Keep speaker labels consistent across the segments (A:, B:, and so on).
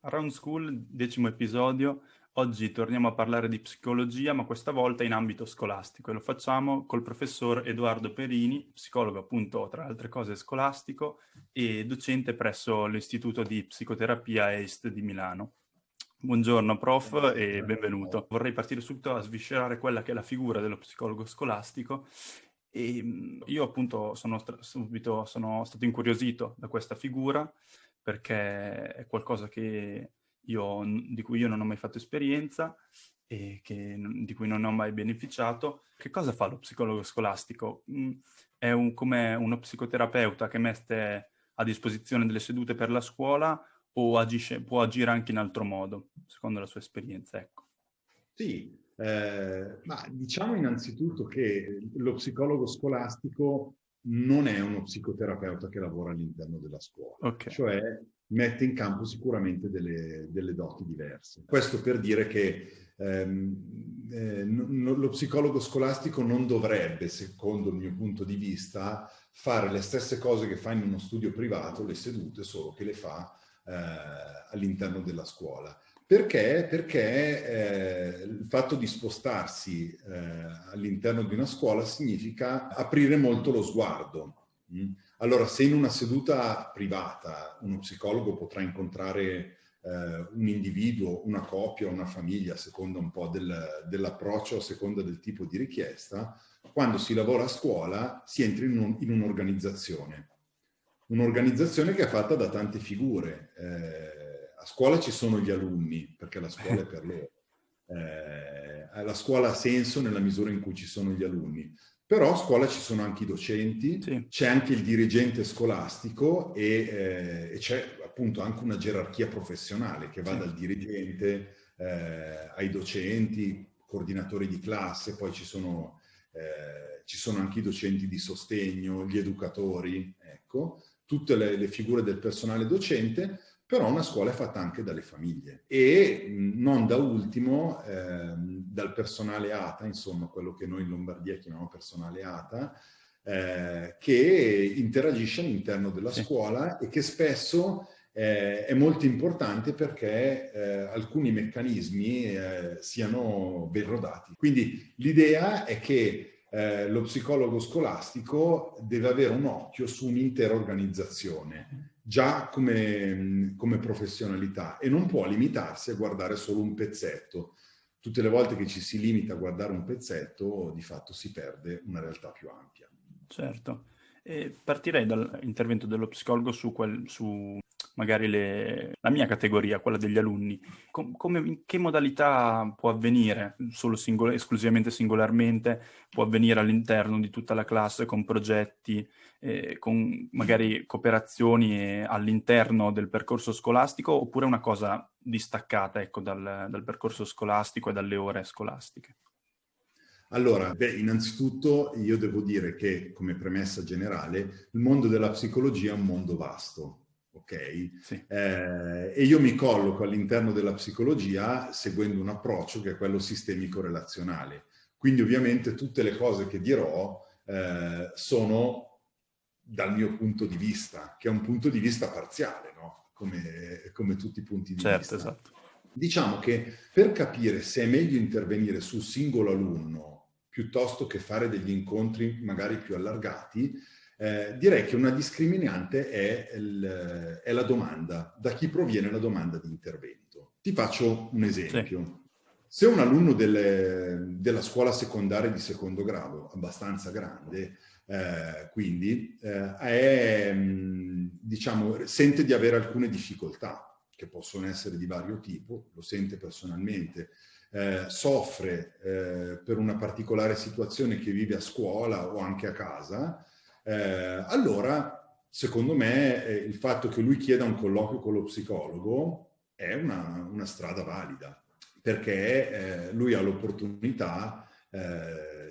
A: Around School, 10° episodio. Oggi torniamo a parlare di psicologia, ma questa volta in ambito scolastico, e lo facciamo col professor Edoardo Perini, psicologo appunto tra altre cose scolastico e docente presso l'Istituto di Psicoterapia EIST di Milano. Buongiorno prof e benvenuto. Vorrei partire subito a sviscerare quella che è la figura dello psicologo scolastico. E io appunto sono stato incuriosito da questa figura perché è qualcosa di cui io non ho mai fatto esperienza e di cui non ho mai beneficiato. Che cosa fa lo psicologo scolastico? È come uno psicoterapeuta che mette a disposizione delle sedute per la scuola o può agire anche in altro modo, secondo la sua esperienza, ecco.
B: Sì, ma diciamo innanzitutto che lo psicologo scolastico non è uno psicoterapeuta che lavora all'interno della scuola,
A: Okay.
B: cioè mette in campo sicuramente delle doti diverse. Questo per dire che lo psicologo scolastico non dovrebbe, secondo il mio punto di vista, fare le stesse cose che fa in uno studio privato, le sedute, solo che le fa all'interno della scuola. Perché? Perché il fatto di spostarsi all'interno di una scuola significa aprire molto lo sguardo. Allora, se in una seduta privata uno psicologo potrà incontrare un individuo, una coppia, una famiglia, a seconda un po' dell'approccio, a seconda del tipo di richiesta, quando si lavora a scuola si entra in un'organizzazione. Un'organizzazione che è fatta da tante figure. A scuola ci sono gli alunni, perché la scuola è per loro. La scuola ha senso nella misura in cui ci sono gli alunni. Però a scuola ci sono anche i docenti,
A: Sì.
B: c'è anche il dirigente scolastico e c'è appunto anche una gerarchia professionale che va dal dirigente ai docenti, coordinatori di classe, poi ci sono anche i docenti di sostegno, gli educatori, ecco, tutte le figure del personale docente. Però una scuola è fatta anche dalle famiglie e non da ultimo dal personale ATA, insomma quello che noi in Lombardia chiamiamo personale ATA, che interagisce all'interno della scuola e che spesso è molto importante perché alcuni meccanismi siano ben rodati. Quindi l'idea è che lo psicologo scolastico deve avere un occhio su un'intera organizzazione, già come professionalità, e non può limitarsi a guardare solo un pezzetto. Tutte le volte che ci si limita a guardare un pezzetto, di fatto si perde una realtà più ampia.
A: Certo. E partirei dall'intervento dello psicologo su magari la mia categoria, quella degli alunni. In che modalità può avvenire? Esclusivamente singolarmente? Può avvenire all'interno di tutta la classe con progetti, con magari cooperazioni all'interno del percorso scolastico, oppure è una cosa distaccata, ecco, dal percorso scolastico e dalle ore scolastiche?
B: Allora, innanzitutto io devo dire che, come premessa generale, il mondo della psicologia è un mondo vasto, ok?
A: Sì.
B: E io mi colloco all'interno della psicologia seguendo un approccio che è quello sistemico-relazionale. Quindi ovviamente tutte le cose che dirò sono dal mio punto di vista, che è un punto di vista parziale, no? Come tutti i punti di
A: Certo,
B: vista.
A: esatto.
B: Diciamo che per capire se è meglio intervenire sul singolo alunno piuttosto che fare degli incontri magari più allargati, direi che una discriminante è la domanda, da chi proviene la domanda di intervento. Ti faccio un esempio.
A: Sì.
B: Se un alunno della scuola secondaria di secondo grado, abbastanza grande, quindi diciamo, sente di avere alcune difficoltà, che possono essere di vario tipo, lo sente personalmente, soffre per una particolare situazione che vive a scuola o anche a casa, allora, secondo me, il fatto che lui chieda un colloquio con lo psicologo è una strada valida, perché lui ha l'opportunità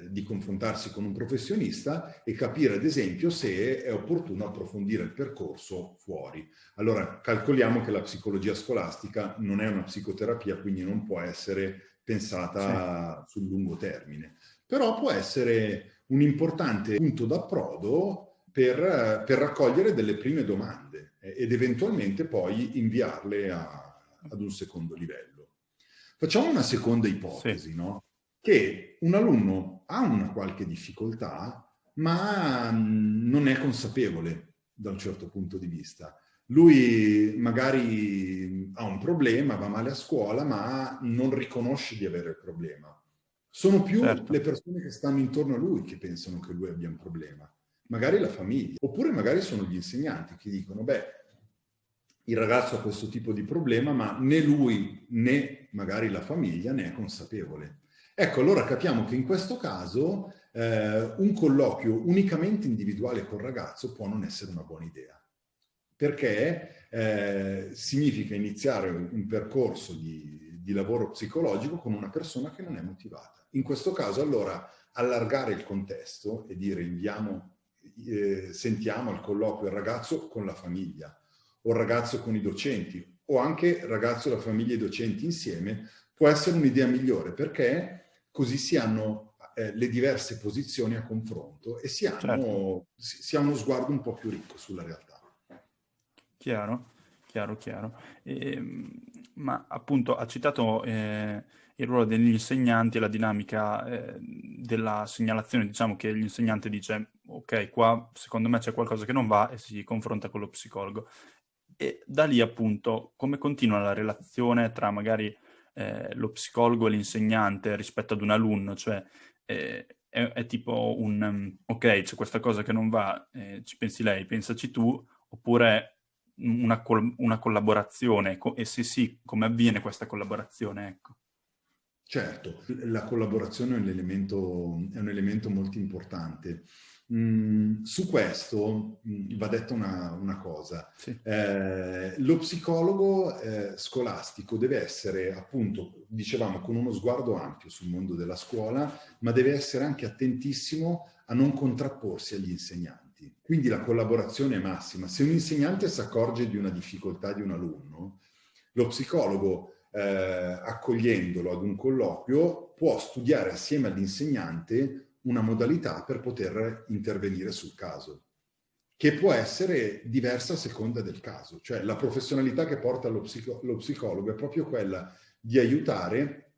B: di confrontarsi con un professionista e capire, ad esempio, se è opportuno approfondire il percorso fuori. Allora, calcoliamo che la psicologia scolastica non è una psicoterapia, quindi non può essere pensata sul lungo termine, però può essere un importante punto d'approdo per raccogliere delle prime domande ed eventualmente poi inviarle ad un secondo livello. Facciamo una seconda ipotesi,
A: Sì.
B: no? Che un alunno ha una qualche difficoltà, ma non è consapevole da un certo punto di vista. Lui magari ha un problema, va male a scuola, ma non riconosce di avere il problema. Sono più le
A: Certo.
B: persone che stanno intorno a lui che pensano che lui abbia un problema, magari la famiglia, oppure magari sono gli insegnanti che dicono, beh, il ragazzo ha questo tipo di problema, ma né lui né magari la famiglia ne è consapevole. Ecco, allora capiamo che in questo caso un colloquio unicamente individuale col ragazzo può non essere una buona idea, perché significa iniziare un percorso di lavoro psicologico con una persona che non è motivata. In questo caso, allora, allargare il contesto e dire sentiamo al colloquio il ragazzo con la famiglia, o il ragazzo con i docenti, o anche il ragazzo, la famiglia e i docenti insieme, può essere un'idea migliore, perché così si hanno le diverse posizioni a confronto e si ha
A: Certo.
B: uno sguardo un po' più ricco sulla realtà.
A: Chiaro, chiaro, chiaro. Ma appunto ha citato il ruolo degli insegnanti e la dinamica della segnalazione, diciamo che l'insegnante dice ok, qua secondo me c'è qualcosa che non va e si confronta con lo psicologo. E da lì appunto come continua la relazione tra magari lo psicologo e l'insegnante rispetto ad un alunno, cioè è tipo ok, c'è questa cosa che non va, ci pensi lei, pensaci tu, oppure una collaborazione, e se sì, come avviene questa collaborazione, ecco.
B: Certo, la collaborazione è un elemento molto importante. Su questo va detta una cosa.
A: Sì,
B: Lo psicologo scolastico deve essere, appunto, dicevamo, con uno sguardo ampio sul mondo della scuola, ma deve essere anche attentissimo a non contrapporsi agli insegnanti. Quindi la collaborazione è massima. Se un insegnante si accorge di una difficoltà di un alunno, lo psicologo accogliendolo ad un colloquio, può studiare assieme all'insegnante una modalità per poter intervenire sul caso, che può essere diversa a seconda del caso. Cioè la professionalità che porta lo psicologo è proprio quella di aiutare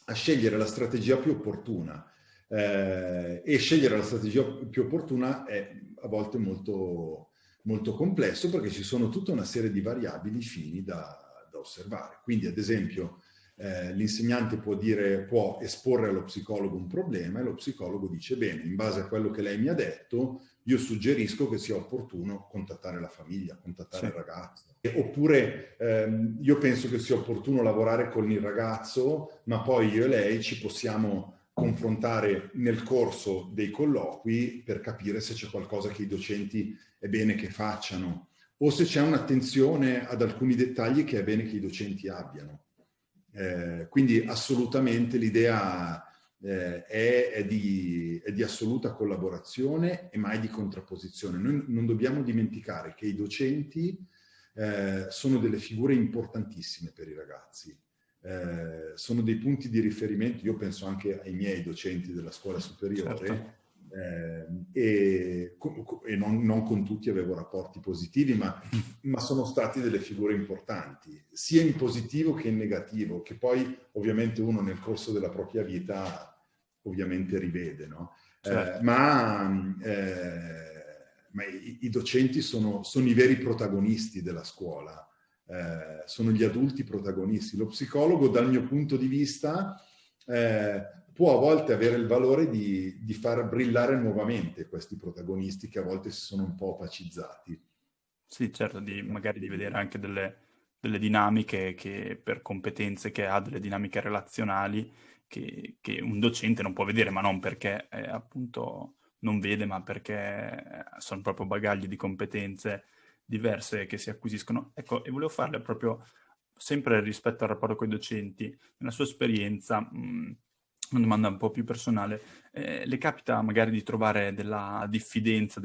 B: a scegliere la strategia più opportuna. E scegliere la strategia più opportuna è a volte molto, molto complesso, perché ci sono tutta una serie di variabili fini da osservare. Quindi, ad esempio, l'insegnante può esporre allo psicologo un problema e lo psicologo dice: bene, in base a quello che lei mi ha detto, io suggerisco che sia opportuno contattare la famiglia, contattare
A: sì,
B: il ragazzo. Oppure io penso che sia opportuno lavorare con il ragazzo, ma poi io e lei ci possiamo confrontare nel corso dei colloqui per capire se c'è qualcosa che i docenti è bene che facciano, o se c'è un'attenzione ad alcuni dettagli che è bene che i docenti abbiano. Quindi assolutamente l'idea è di assoluta collaborazione e mai di contrapposizione. Noi non dobbiamo dimenticare che i docenti sono delle figure importantissime per i ragazzi. Sono dei punti di riferimento, io penso anche ai miei docenti della scuola superiore,
A: certo.
B: e non con tutti avevo rapporti positivi, ma sono stati delle figure importanti, sia in positivo che in negativo, che poi ovviamente uno nel corso della propria vita ovviamente rivede, no?
A: Certo.
B: Ma i docenti sono i veri protagonisti della scuola, sono gli adulti protagonisti. Lo psicologo, dal mio punto di vista, può a volte avere il valore di far brillare nuovamente questi protagonisti che a volte si sono un po' opacizzati.
A: Sì, certo, magari di vedere anche delle dinamiche che per competenze che ha, delle dinamiche relazionali che un docente non può vedere, ma non perché appunto non vede, ma perché sono proprio bagagli di competenze diverse che si acquisiscono. Ecco, e volevo farle proprio sempre rispetto al rapporto con i docenti, nella sua esperienza, una domanda un po' più personale, le capita magari di trovare della diffidenza,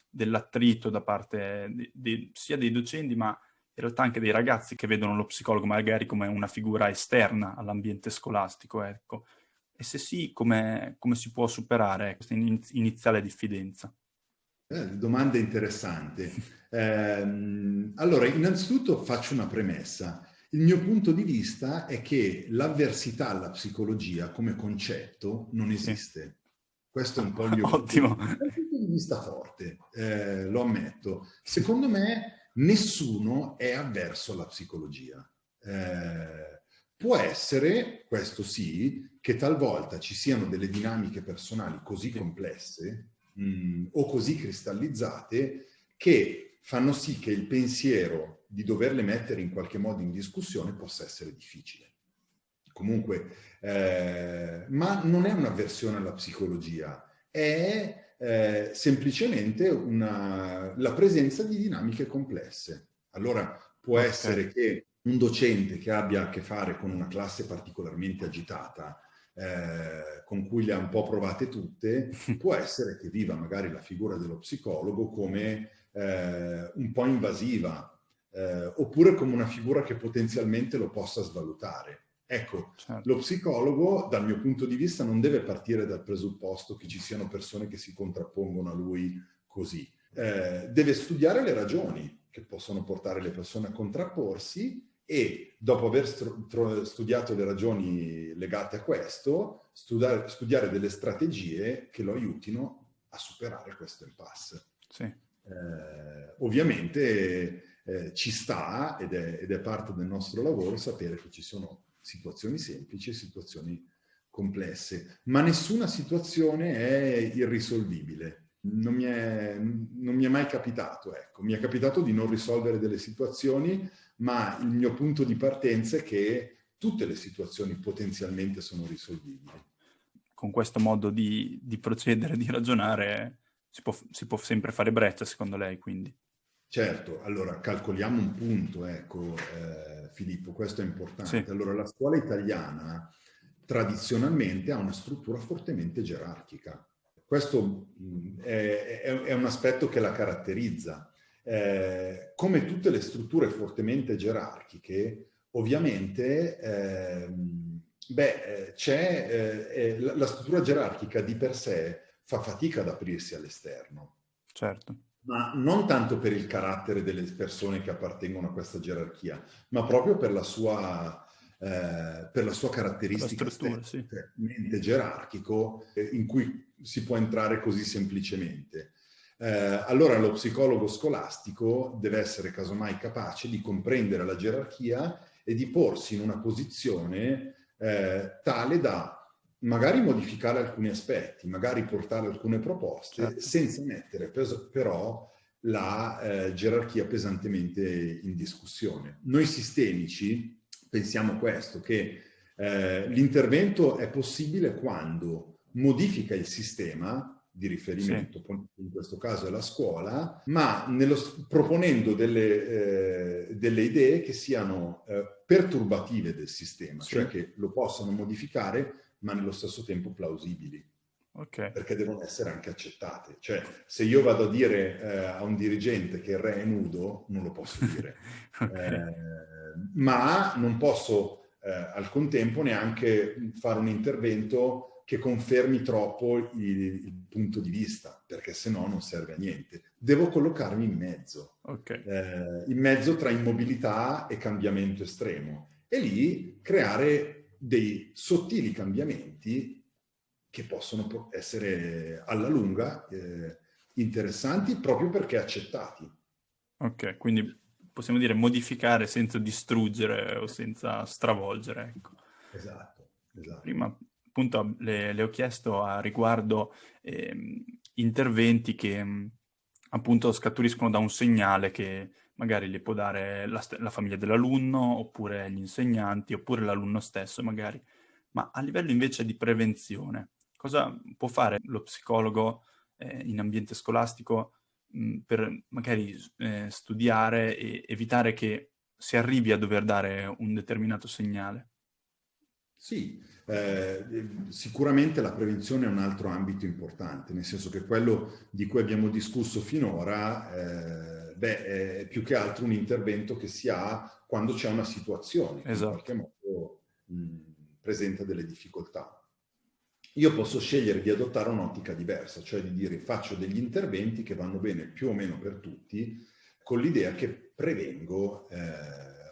A: dell'attrito da parte sia dei docenti, ma in realtà anche dei ragazzi che vedono lo psicologo magari come una figura esterna all'ambiente scolastico, ecco. E se sì, come si può superare questa iniziale diffidenza?
B: Domanda interessante. Allora, innanzitutto faccio una premessa. Il mio punto di vista è che l'avversità alla psicologia come concetto non
A: Sì.
B: esiste. Questo è un po' il mio
A: Ottimo.
B: punto di vista forte, lo ammetto. Secondo me nessuno è avverso alla psicologia. Può essere, questo sì, che talvolta ci siano delle dinamiche personali così complesse o così cristallizzate che fanno sì che il pensiero di doverle mettere in qualche modo in discussione possa essere difficile. Comunque, ma non è un'avversione alla psicologia, è semplicemente la presenza di dinamiche complesse. Allora, può essere che un docente che abbia a che fare con una classe particolarmente agitata, con cui le ha un po' provate tutte, può essere che viva magari la figura dello psicologo come un po' invasiva, oppure come una figura che potenzialmente lo possa svalutare. Ecco,
A: Certo.
B: lo psicologo, dal mio punto di vista, non deve partire dal presupposto che ci siano persone che si contrappongono a lui così. Deve studiare le ragioni che possono portare le persone a contrapporsi e, dopo aver studiato le ragioni legate a questo, studiare delle strategie che lo aiutino a superare questo impasse.
A: Sì.
B: Ovviamente ci sta, ed è parte del nostro lavoro, sapere che ci sono situazioni semplici e situazioni complesse, ma nessuna situazione è irrisolvibile. Non mi è mai capitato, ecco. Mi è capitato di non risolvere delle situazioni, ma il mio punto di partenza è che tutte le situazioni potenzialmente sono risolvibili.
A: Con questo modo di procedere, di ragionare, si può sempre fare breccia, secondo lei, quindi?
B: Certo, allora calcoliamo un punto, ecco, Filippo, questo è importante.
A: Sì.
B: Allora, la scuola italiana tradizionalmente ha una struttura fortemente gerarchica. Questo è un aspetto che la caratterizza. Come tutte le strutture fortemente gerarchiche, ovviamente la struttura gerarchica di per sé fa fatica ad aprirsi all'esterno.
A: Certo.
B: Ma non tanto per il carattere delle persone che appartengono a questa gerarchia, ma proprio per la sua caratteristica
A: struttura,
B: stessa,
A: sì.
B: cioè mente gerarchico in cui si può entrare così semplicemente. Allora lo psicologo scolastico deve essere casomai capace di comprendere la gerarchia e di porsi in una posizione tale da magari modificare alcuni aspetti, magari portare alcune proposte,
A: Certo.
B: senza mettere però la gerarchia pesantemente in discussione. Noi sistemici pensiamo questo, che l'intervento è possibile quando modifica il sistema di riferimento,
A: Sì.
B: in questo caso è la scuola, ma proponendo delle idee che siano perturbative del sistema,
A: Sì.
B: cioè che lo possano modificare, ma nello stesso tempo plausibili, perché devono essere anche accettate. Cioè, se io vado a dire a un dirigente che il re è nudo, non lo posso dire. Ma non posso al contempo neanche fare un intervento che confermi troppo il punto di vista, perché se no non serve a niente. Devo collocarmi in mezzo, in mezzo tra immobilità e cambiamento estremo, e lì creare dei sottili cambiamenti che possono essere alla lunga interessanti proprio perché accettati.
A: Ok, quindi possiamo dire modificare senza distruggere o senza stravolgere, ecco.
B: Esatto.
A: Prima appunto le ho chiesto a riguardo interventi che appunto scaturiscono da un segnale che magari le può dare la famiglia dell'alunno, oppure gli insegnanti, oppure l'alunno stesso magari. Ma a livello invece di prevenzione, cosa può fare lo psicologo in ambiente scolastico per magari studiare e evitare che si arrivi a dover dare un determinato segnale?
B: Sì, sicuramente la prevenzione è un altro ambito importante, nel senso che quello di cui abbiamo discusso finora è più che altro un intervento che si ha quando c'è una situazione che in qualche modo presenta delle difficoltà. Io posso scegliere di adottare un'ottica diversa, cioè di dire faccio degli interventi che vanno bene più o meno per tutti, con l'idea che prevengo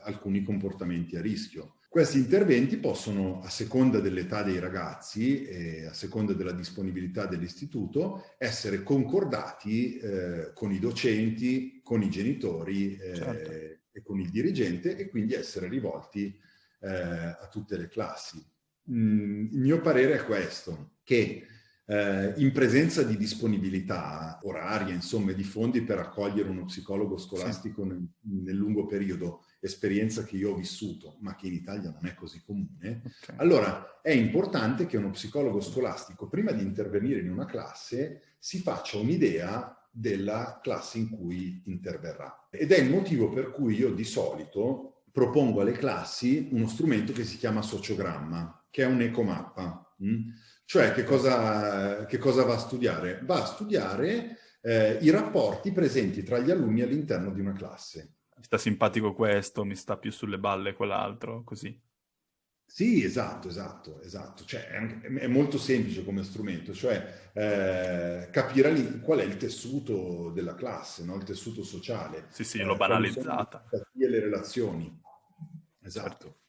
B: alcuni comportamenti a rischio. Questi interventi possono, a seconda dell'età dei ragazzi e a seconda della disponibilità dell'istituto, essere concordati con i docenti, con i genitori
A: Certo.
B: e con il dirigente, e quindi essere rivolti a tutte le classi. Il mio parere è questo, che in presenza di disponibilità oraria, insomma, di fondi per accogliere uno psicologo scolastico nel lungo periodo, esperienza che io ho vissuto, ma che in Italia non è così comune, allora è importante che uno psicologo scolastico, prima di intervenire in una classe, si faccia un'idea della classe in cui interverrà. Ed è il motivo per cui io di solito propongo alle classi uno strumento che si chiama sociogramma, che è un'ecomappa. Cioè, che cosa va a studiare? Va a studiare i rapporti presenti tra gli alunni all'interno di una classe.
A: Mi sta simpatico questo, mi sta più sulle balle quell'altro, così.
B: Sì, esatto. Cioè, è molto semplice come strumento, cioè capire qual è il tessuto della classe, no? Il tessuto sociale.
A: Sì, l'ho
B: Quali sono
A: banalizzata.
B: le relazioni. Esatto.
A: Certo.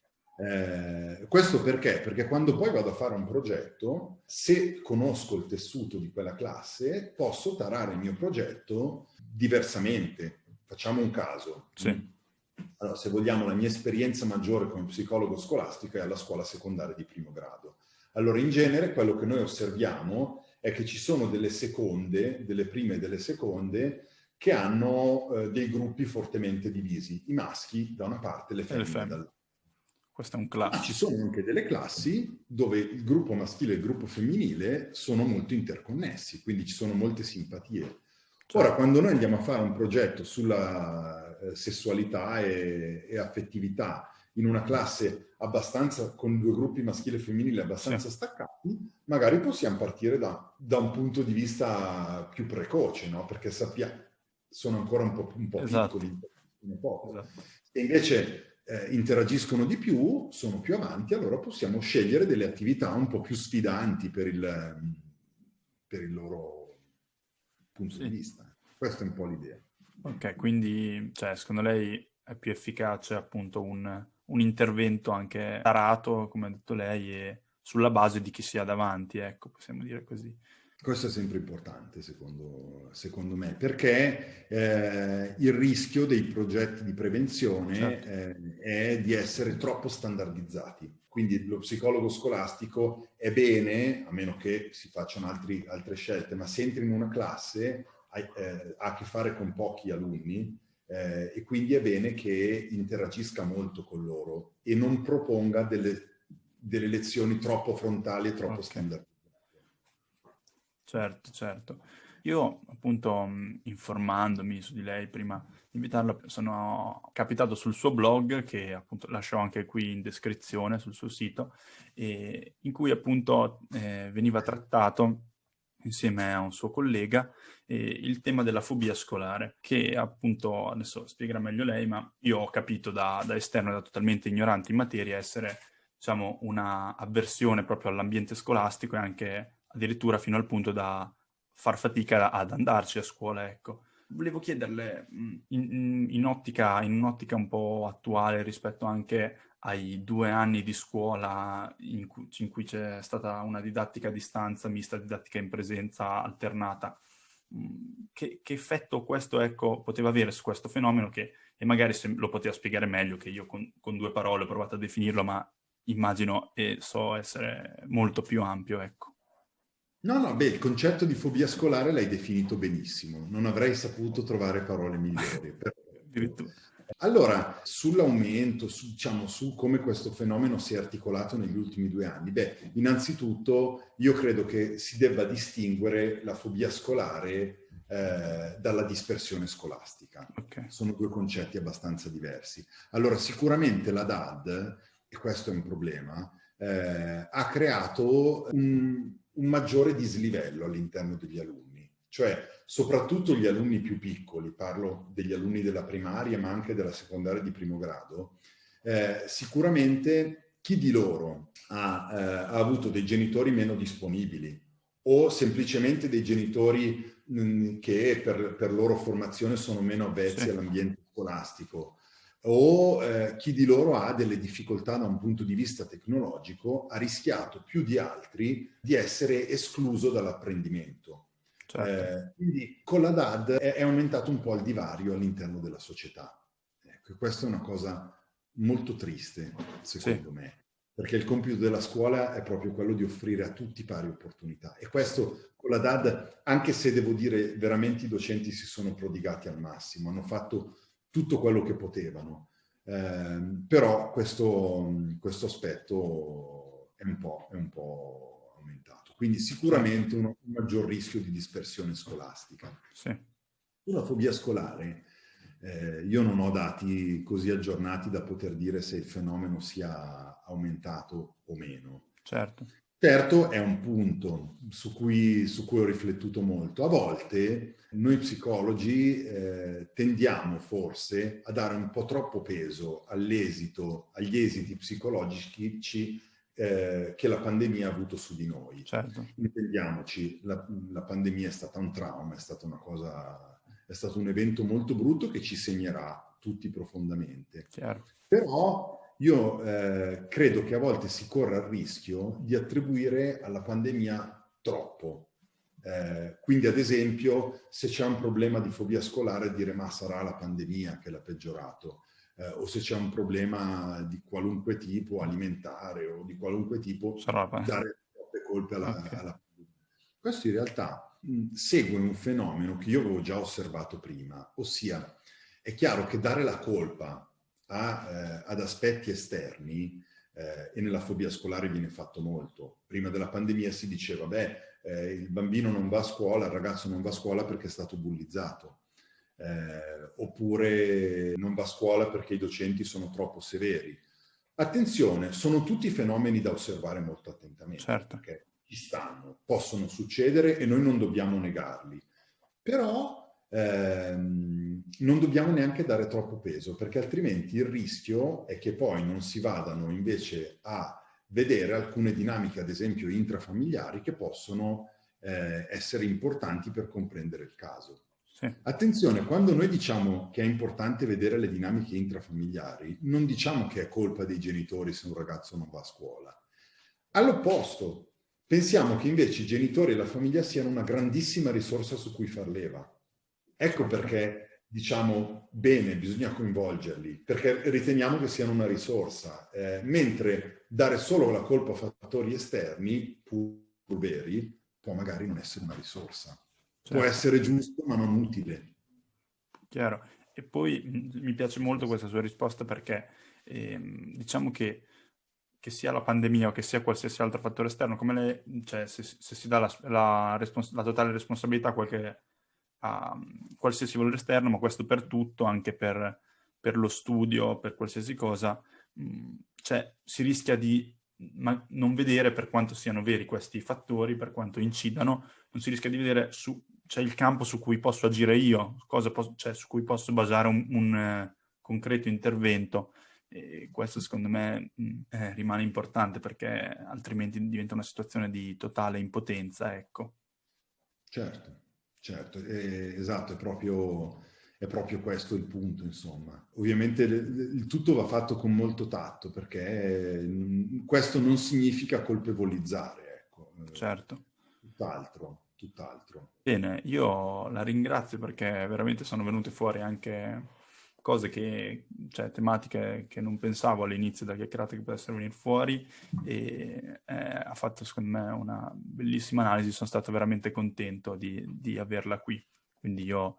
B: Questo perché? Perché quando poi vado a fare un progetto, se conosco il tessuto di quella classe, posso tarare il mio progetto diversamente. Facciamo un caso.
A: Sì.
B: Allora, se vogliamo, la mia esperienza maggiore come psicologo scolastico è alla scuola secondaria di primo grado. Allora, in genere, quello che noi osserviamo è che ci sono delle prime e delle seconde, che hanno dei gruppi fortemente divisi. I maschi da una parte, le femmine dall'altra.
A: Questo è un
B: Ma
A: classico.
B: ci sono anche delle classi dove il gruppo maschile e il gruppo femminile sono molto interconnessi, quindi ci sono molte simpatie.
A: Certo.
B: Ora, quando noi andiamo a fare un progetto sulla sessualità e affettività in una classe abbastanza, con due gruppi maschile e femminile abbastanza staccati, magari possiamo partire da un punto di vista più precoce, no? Perché sappiamo, sono ancora un po'
A: Esatto.
B: piccoli, poco.
A: Esatto.
B: Se invece interagiscono di più, sono più avanti, allora possiamo scegliere delle attività un po' più sfidanti per il loro punto di vista. Questa è un po' l'idea.
A: Ok, quindi secondo lei è più efficace appunto un intervento anche tarato, come ha detto lei, e sulla base di chi si ha davanti, ecco, possiamo dire così.
B: Questo è sempre importante, secondo me, perché il rischio dei progetti di prevenzione è di essere troppo standardizzati. Quindi lo psicologo scolastico è bene, a meno che si facciano altre scelte, ma se entri in una classe ha a che fare con pochi alunni e quindi è bene che interagisca molto con loro e non proponga delle lezioni troppo frontali e troppo standardizzate.
A: Certo. Io appunto informandomi su di lei prima di invitarla sono capitato sul suo blog, che appunto lascio anche qui in descrizione sul suo sito, in cui appunto veniva trattato insieme a un suo collega il tema della fobia scolare, che appunto, adesso spiegherà meglio lei, ma io ho capito da esterno, da totalmente ignorante in materia, essere diciamo una avversione proprio all'ambiente scolastico e anche addirittura fino al punto da far fatica ad andarci a scuola, ecco. Volevo chiederle, in un'ottica un po' attuale rispetto anche ai 2 anni di scuola in cui c'è stata una didattica a distanza, mista, didattica in presenza alternata, che effetto questo, ecco, poteva avere su questo fenomeno e magari se lo poteva spiegare meglio, che io con 2 parole ho provato a definirlo, ma immagino e so essere molto più ampio, ecco.
B: No, il concetto di fobia scolare l'hai definito benissimo. Non avrei saputo trovare parole migliori.
A: Addirittura.
B: Allora, sull'aumento, su come questo fenomeno si è articolato negli ultimi 2 anni, innanzitutto io credo che si debba distinguere la fobia scolare dalla dispersione scolastica.
A: Okay.
B: Sono 2 concetti abbastanza diversi. Allora, sicuramente la DAD, e questo è un problema, ha creato un maggiore dislivello all'interno degli alunni, cioè soprattutto gli alunni più piccoli, parlo degli alunni della primaria ma anche della secondaria di primo grado, sicuramente chi di loro ha avuto dei genitori meno disponibili o semplicemente dei genitori che per loro formazione sono meno avvezzi all'ambiente scolastico, o chi di loro ha delle difficoltà da un punto di vista tecnologico ha rischiato più di altri di essere escluso dall'apprendimento.
A: Certo.
B: Quindi con la DAD è aumentato un po' il divario all'interno della società. Ecco, questa è una cosa molto triste, secondo me, perché il compito della scuola è proprio quello di offrire a tutti pari opportunità. E questo con la DAD, anche se devo dire veramente i docenti si sono prodigati al massimo, hanno fatto tutto quello che potevano, però questo aspetto è un po' aumentato. Quindi sicuramente un maggior rischio di dispersione scolastica.
A: Sì.
B: Sulla fobia scolare, io non ho dati così aggiornati da poter dire se il fenomeno sia aumentato o meno.
A: Certo.
B: Certo, è un punto su cui ho riflettuto molto. A volte noi psicologi tendiamo forse a dare un po' troppo peso agli esiti psicologici che la pandemia ha avuto su di noi.
A: Certo.
B: Intendiamoci, la pandemia è stata un trauma, è stata una cosa, è stato un evento molto brutto che ci segnerà tutti profondamente.
A: Chiaro.
B: Però io credo che a volte si corra il rischio di attribuire alla pandemia troppo. Quindi, ad esempio, se c'è un problema di fobia scolare, dire ma sarà la pandemia che l'ha peggiorato. O se c'è un problema di qualunque tipo, alimentare o di qualunque tipo, dare troppe colpe alla pandemia. Questo in realtà segue un fenomeno che io avevo già osservato prima, ossia è chiaro che dare la colpa ad aspetti esterni, e nella fobia scolare viene fatto molto. Prima della pandemia si diceva, il bambino non va a scuola, il ragazzo non va a scuola perché è stato bullizzato, oppure non va a scuola perché i docenti sono troppo severi. Attenzione, sono tutti fenomeni da osservare molto attentamente, perché ci stanno, possono succedere e noi non dobbiamo negarli. Però non dobbiamo neanche dare troppo peso, perché altrimenti il rischio è che poi non si vadano invece a vedere alcune dinamiche, ad esempio intrafamiliari, che possono essere importanti per comprendere il caso.
A: Sì.
B: Attenzione, quando noi diciamo che è importante vedere le dinamiche intrafamiliari, non diciamo che è colpa dei genitori se un ragazzo non va a scuola. All'opposto, pensiamo che invece i genitori e la famiglia siano una grandissima risorsa su cui far leva. Ecco perché diciamo bene, bisogna coinvolgerli, perché riteniamo che siano una risorsa, mentre dare solo la colpa a fattori esterni, pur veri, può magari non essere una risorsa. Può essere giusto, ma non utile.
A: Chiaro. E poi mi piace molto questa sua risposta perché diciamo che sia la pandemia o che sia qualsiasi altro fattore esterno, come cioè, se si dà la totale responsabilità a qualsiasi valore esterno, ma questo per tutto, anche per lo studio, per qualsiasi cosa, cioè si rischia di non vedere per quanto siano veri questi fattori, per quanto incidano, non si rischia di vedere c'è il campo su cui posso agire io, cioè, su cui posso basare un concreto intervento. E questo secondo me rimane importante perché altrimenti diventa una situazione di totale impotenza, ecco.
B: Certo, esatto, è proprio questo il punto, insomma. Ovviamente il tutto va fatto con molto tatto, perché questo non significa colpevolizzare, ecco.
A: Certo.
B: Tutt'altro.
A: Bene, io la ringrazio perché veramente sono venute fuori anche cose cioè tematiche che non pensavo all'inizio della chiacchierata che potessero venire fuori e ha fatto secondo me una bellissima analisi, sono stato veramente contento di averla qui. Quindi io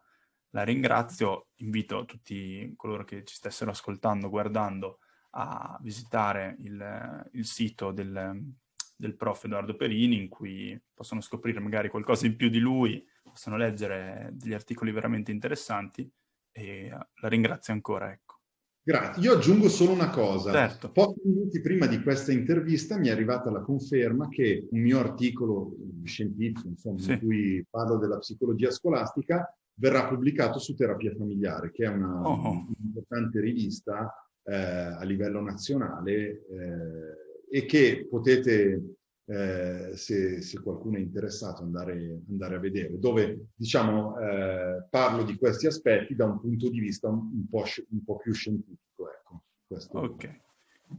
A: la ringrazio, invito tutti coloro che ci stessero ascoltando, guardando, a visitare il sito del prof Edoardo Perini, in cui possono scoprire magari qualcosa in più di lui, possono leggere degli articoli veramente interessanti e la ringrazio ancora, ecco.
B: Grazie. Io aggiungo solo una cosa.
A: Certo.
B: Pochi minuti prima di questa intervista mi è arrivata la conferma che un mio articolo scientifico, insomma, in cui parlo della psicologia scolastica, verrà pubblicato su Terapia Familiare, che è un'importante rivista a livello nazionale e che potete, se qualcuno è interessato, andare a vedere, dove diciamo parlo di questi aspetti da un punto di vista un po' più scientifico. Questo...
A: Ok,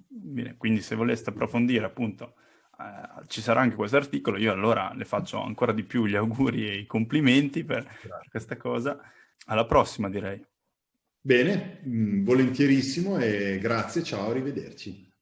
A: bene, quindi se voleste approfondire appunto ci sarà anche questo articolo, io allora le faccio ancora di più gli auguri e i complimenti per questa cosa. Alla prossima direi.
B: Bene, volentierissimo e grazie, ciao, arrivederci.